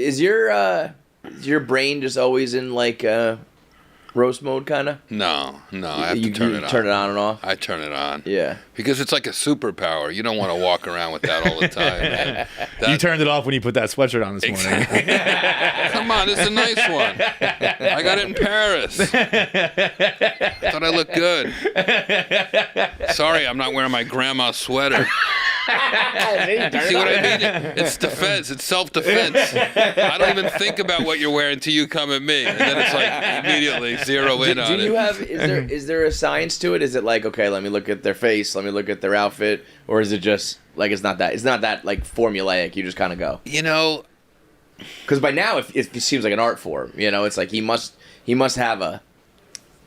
is your brain just always in like roast mode, kind of? No, I have to turn it on. Turn it on and off? I turn it on. Yeah. Because it's like a superpower. You don't want to walk around with that all the time, man. You turned it off when you put that sweatshirt on this morning. Come on, this is a nice one. I got it in Paris. I thought I looked good. Sorry, I'm not wearing my grandma's sweater. See what I mean? It's defense. It's self-defense. I don't even think about what you're wearing until you come at me, and then it's like immediately zero in on it. Do you have? Is there a science to it? Is it like, okay, let me look at their face, let me look at their outfit, or is it just like it's not that like formulaic? You just kind of go. You know, because by now it seems like an art form. You know, it's like he must have a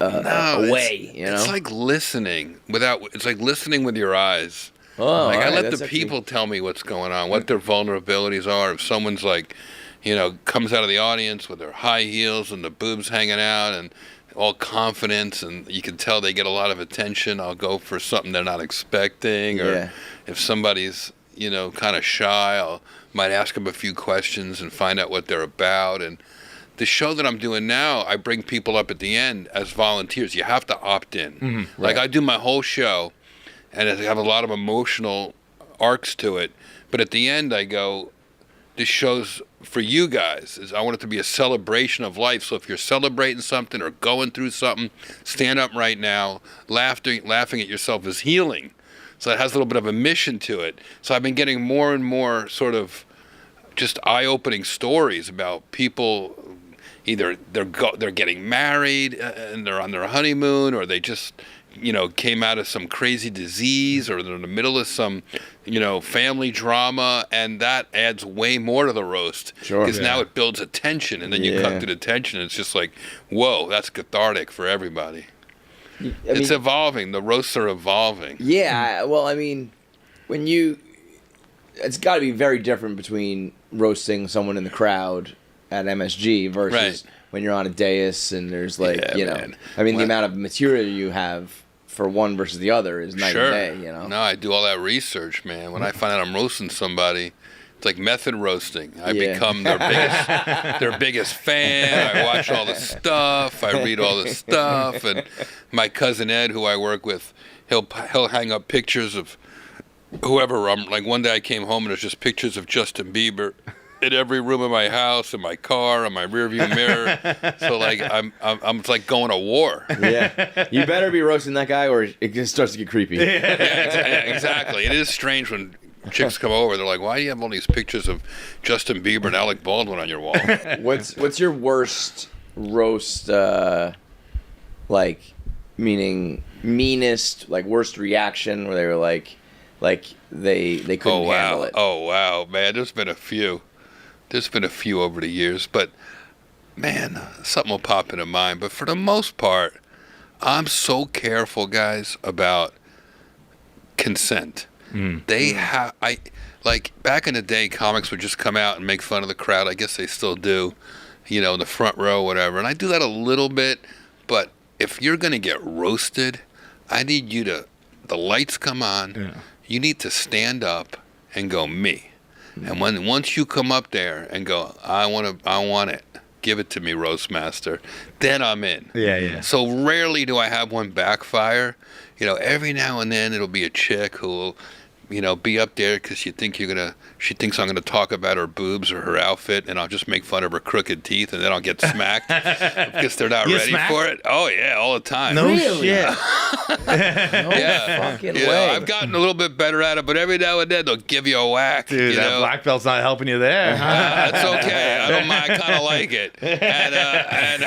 way. You know, it's like listening without. It's like listening with your eyes. Oh, like I let that's the people tell me what's going on, what their vulnerabilities are. If someone's like, comes out of the audience with their high heels and the boobs hanging out and all confidence, and you can tell they get a lot of attention, I'll go for something they're not expecting. Or if somebody's, kind of shy, might ask them a few questions and find out what they're about. And the show that I'm doing now, I bring people up at the end as volunteers. You have to opt in. Mm-hmm. Like I do my whole show, and I have a lot of emotional arcs to it. But at the end, I go, this show's for you guys. I want it to be a celebration of life. So if you're celebrating something or going through something, stand up right now. Laughing at yourself is healing. So it has a little bit of a mission to it. So I've been getting more and more sort of just eye-opening stories about people. Either they're getting married and they're on their honeymoon, or they just came out of some crazy disease, or they're in the middle of some, family drama, and that adds way more to the roast. Sure. Because now it builds a tension, and then you cut to the tension, and it's just like, whoa, that's cathartic for everybody. It's evolving. The roasts are evolving. Yeah, well, I mean, it's got to be very different between roasting someone in the crowd at MSG versus when you're on a dais and there's like, man. the amount of material you have for one versus the other is night and day, No, I do all that research, man. When I find out I'm roasting somebody, it's like method roasting. I become their biggest fan. I watch all the stuff. I read all the stuff. And my cousin Ed, who I work with, he'll hang up pictures of whoever. Like one day I came home and there's just pictures of Justin Bieber in every room of my house, in my car, in my rearview mirror. So like I'm like going to war. Yeah, you better be roasting that guy, or it just starts to get creepy. Yeah, exactly. It is strange when chicks come over. They're like, "Why do you have all these pictures of Justin Bieber and Alec Baldwin on your wall?" What's your worst roast? Like, meaning meanest, like worst reaction, where they were like they couldn't handle it. Oh wow, man, there's been a few. There's been a few over the years, but man, something will pop into mind. But for the most part, I'm so careful, guys, about consent. Like back in the day, comics would just come out and make fun of the crowd. I guess they still do, in the front row, whatever. And I do that a little bit, but if you're gonna get roasted, I need you to. The lights come on. Yeah. You need to stand up and go me. And once you come up there and go, I want it, give it to me, roast master, then I'm in. Yeah. So rarely do I have one backfire. Every now and then it'll be a chick who will, be up there because she thinks I'm gonna talk about her boobs or her outfit, and I'll just make fun of her crooked teeth, and then I'll get smacked because they're not ready for it. Oh yeah, all the time. No shit. Fucking way. I've gotten a little bit better at it, but every now and then they'll give you a whack. Dude, that black belt's not helping you there. It's okay. I don't mind. I kind of like it, and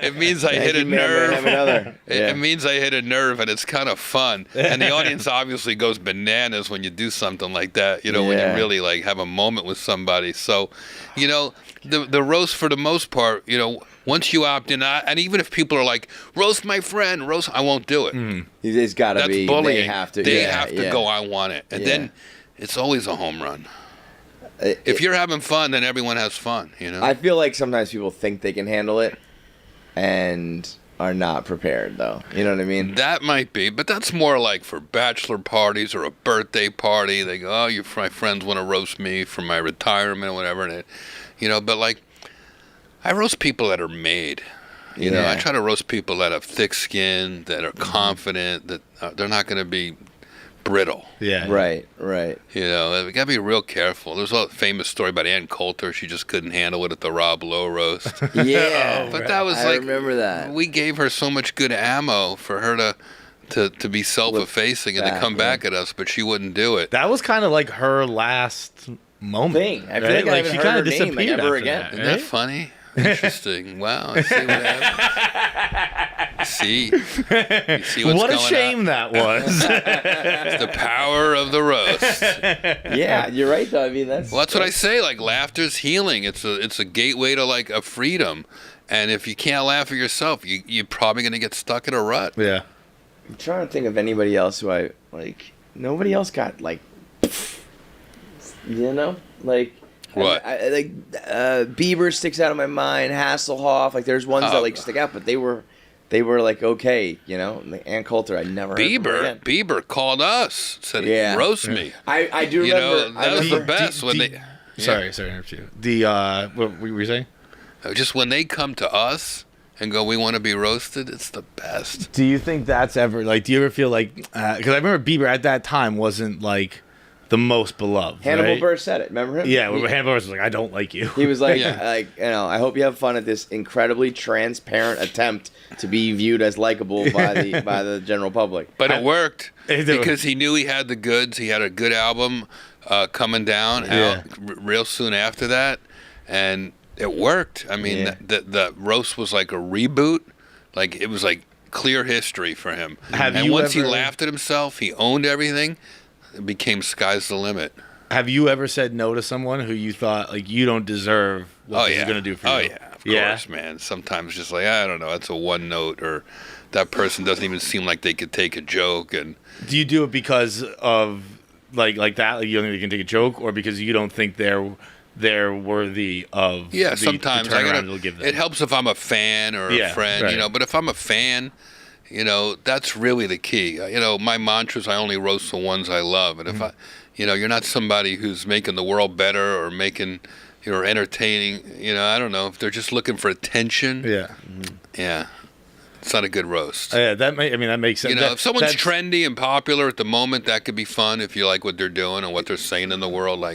it means I hit a nerve. It means I hit a nerve, and it's kind of fun. And the audience obviously goes bananas when you do something like that. When you really like have a moment with somebody. So, the roast for the most part, once you opt in, and even if people are like, roast my friend, I won't do it. It's got to be. Bullying. They have to. They have to go, I want it. And then it's always a home run. If you're having fun, then everyone has fun, I feel like sometimes people think they can handle it, and are not prepared, though. You know what I mean? That might be, but that's more like for bachelor parties or a birthday party. They go, "Oh, my friends want to roast me for my retirement or whatever," and it, but like, I roast people that are made. You know, I try to roast people that have thick skin, that are confident, that they're not going to be brittle. Yeah. We got to be real careful. There's a famous story about Ann Coulter. She just couldn't handle it at the Rob Lowe roast. Yeah. But that was I remember that. We gave her so much good ammo for her to be self-effacing and to come back at us, but she wouldn't do it. That was kind of like her last moment. I feel like I haven't she heard kind her of name disappeared ever after again. that, Isn't that funny? Interesting. Wow. I see what happened. See what's What a going shame on. that was. It's the power of the roast. Yeah, you're right, though. I mean, that's What I say. Like, laughter's healing. It's a gateway to like a freedom. And if you can't laugh at yourself, you're probably going to get stuck in a rut. Yeah. I'm trying to think of anybody else who I like. Nobody else got like, like. What? Bieber sticks out of my mind. Hasselhoff, like there's ones that like stick out, but they were like okay, Like Ann Coulter, I never heard from her again. Bieber called us, said, "Roast me." I do remember. That was the best when they. Sorry, interrupt you. What were you saying? Just when they come to us and go, "We want to be roasted," it's the best. Do you think that's ever like? Do you ever feel like? Because I remember Bieber at that time wasn't like the most beloved. Hannibal right? Buress said it. Remember him? Yeah, Hannibal Buress was like, "I don't like you." He was like, I hope you have fun at this incredibly transparent attempt to be viewed as likable by the general public. But it worked It did. because he knew he had the goods. He had a good album coming down out real soon after that, and it worked. I mean, the roast was like a reboot. Like it was like clear history for him. And once he laughed at himself, he owned everything. It became sky's the limit. Have you ever said no to someone who you thought like you don't deserve what this is going to do for you? Oh yeah, of course, man. Sometimes just like I don't know, that's a one note, or that person doesn't even seem like they could take a joke. And do you do it because of like that? Like you don't think they can take a joke, or because you don't think they're worthy of? Yeah, sometimes the turnaround it'll give them? It helps if I'm a fan or a friend, right. But if I'm a fan. That's really the key. My mantra is I only roast the ones I love. And if you're not somebody who's making the world better or making, entertaining, I don't know. If they're just looking for attention. Yeah. It's not a good roast. Yeah, that makes sense. If someone's trendy and popular at the moment, that could be fun if you like what they're doing and what they're saying in the world. Like,